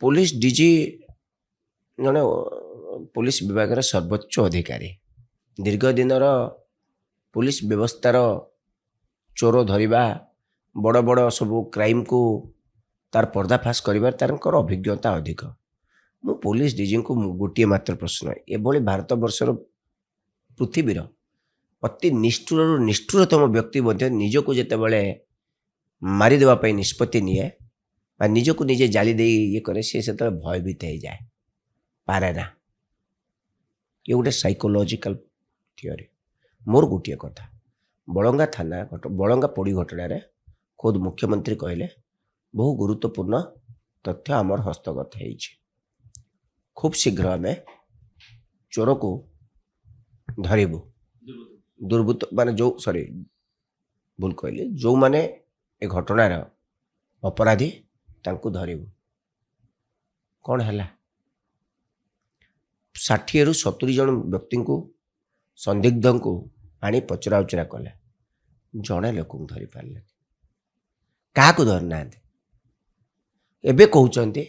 Police DG जड़े police विभाग सर्वोच्च अधिकारी दीर्घ दिन पुलिस व्यवस्थार चोर धरिबा बड़ बड़ सब क्राइम को तार पर्दाफाश कर तार अभिज्ञता अधिक। मु पुलिस डीजी को गोटे मात्र प्रश्न एभली भारत वर्षर पृथ्वीर अति निष्ठुर निष्ठुरतम व्यक्ति निजको जितेबाला मारिदेवाई निष्पत्ति निए निजको निजे जाली दे ये करे सी से भयभीत हो जाए पारे ना। ये गोटे साइकोलॉजिकल थियोरी। मोर गोटे कथा बड़ंगा थाना बड़ंगा पोड़ी घटना खुद मुख्यमंत्री कहले बहु गुरुत्वपूर्ण तथ्य आमर हस्तगत है। खूब शीघ्र आम चोर को धरबू दुर्बृत्त माने जो सॉरी भूल कहली जो माने ए घटनार अपराधी तांको धरबू। कौन है 60 रु 70 जन व्यक्ति को संदिग्ध को आनी पचरा उचरा कले जड़े लोक धरी पारे क्या धरी ना एबे कहते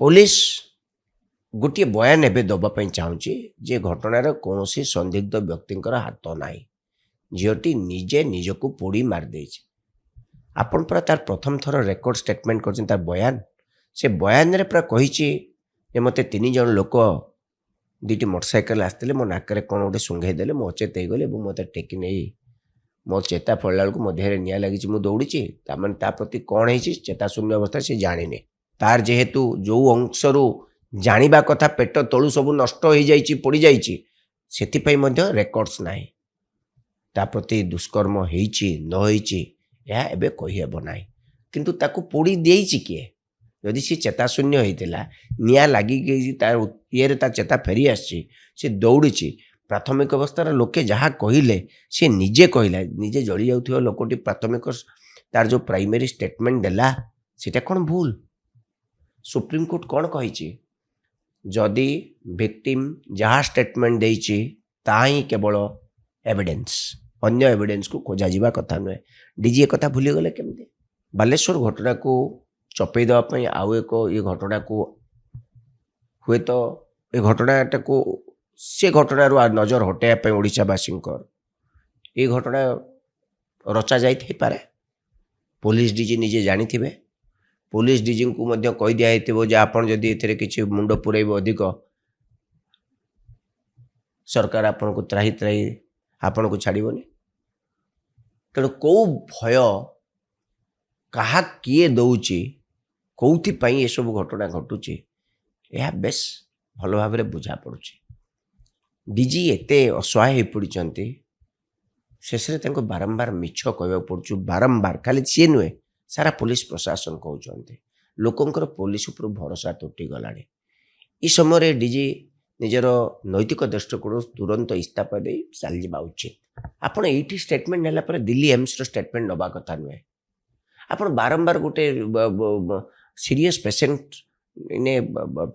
पुलिस गोटे बयान एवं दवाई चाहूँगी जे घटनार कौन संदिग्ध व्यक्ति हाथ ना झीटी निजे निजको पोड़ी मारदे। आपण पूरा तार प्रथम थर रेकर्ड स्टेटमेंट कर बयान से बयान रे पूरा कही मते 3 जन लोक 2टी मोटरसाइकेल आसते मो नाक कौन गोटे सुंघे देले मो अचेत हो गले मत टेकी नहीं मो चेता पड़ा बेलू मो देह निआ लगी मु दौड़ी ता प्रति कौन है चेता शून्य अवस्था से जानी तार जेहेतु जो अंशरू जानिबा कथा पेट तलू सब नष्ट हो जाइए पड़ जाइए रेकर्ड्स ना ता प्रति दुष्कर्म होइछि न होइछि या एबे कहि हेबो नाही किंतु ताकू पोड़ी देइछि किए यदि सी चेता शून्य होइतिला निया लागी गई तार ये ता चेता फेरी आछि से दौड़ी प्राथमिक अवस्थार लोके जहाँ कहले सी निजे कहला निजे जड़ी जाउथिबा लोकटी प्राथमिक तार जो प्राइमरी स्टेटमेंट देला सेटा कोन भूल। सुप्रीम कोर्ट कौन कही जदि विक्टिम जहाँ स्टेटमेंट देइछि ता ही केवल एविडेंस अन्य एविडेंस को खोजा जावा कथा नुहे। डीजी एक कथा भूली गले केमती बालेश्वर घटना को चपई देवाई आउ एक ये घटना को हुए तो ये घटनाटा को से घटनारू नजर हटाइवाई ओडावासी ये घटना रचा जाई पारे। पुलिस डीजी निजे जानी थे पुलिस डीजी को मध्य कही दिया जे आपन जदि एथिरे किछि मुंड पुरैबो अधिक सरकार आपन को त्राही त्राही आपन को छाड़बनी। तेणु कौ भय कहा किए दौची कौथि ये सब घटना घटुची यह बेस भल भाव बुझा पड़ुची। डीजी एते असहाय हो पड़ती शेष बारंबार मिछ कह पड़ू बारंबार खाली सी नुहे सारा पुलिस प्रशासन कहते लोकंर पुलिस उपर भरोसा तुटी गला। इस समय डीजी निजर नैतिक दृष्टिकोण तुरंत इस्तीफा दे चल जा उचित। आपड़ ये स्टेटमेंट नेला दिल्ली एम्स स्टेटमेंट नवा कथा नुहे। आप बारंबार गोटे सीरियस पेसेंट ने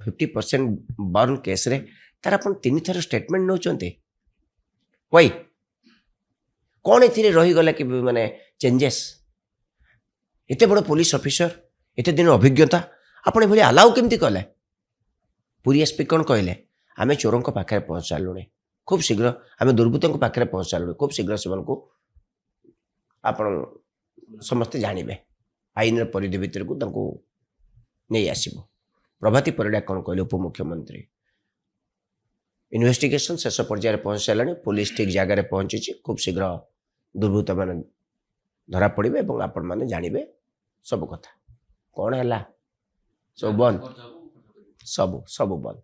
50% बर्न केस रे तार आप 3 थर स्टेटमेंट नौचते वही कौन ए रहीगला कि माने चेंजेस एते बड़ पुलिस ऑफिसर एते दिन अभिज्ञता आपन भली अलाउ केमती कले। पुरी एसपी कौन कहले आमे चोरों पाखे पहुँच सारूँ खूब शीघ्र आमे दुर्बृत्तों पाखे पहुँच सारूँ खूब शीघ्र से आपण समस्ते जानवे आईन परिधि भितर को नहीं आसब। प्रभाती परिडा कौन कहले उपमुख्यमंत्री इन्वेस्टिगेशन शेष पर्यायर पहुँच सारे पुलिस ठीक जगह पहुँची खूब शीघ्र दुर्बृत्त मान धरा पड़े और आपण मैंने जानवे सब कथा कौन है सब बंद सब बंद।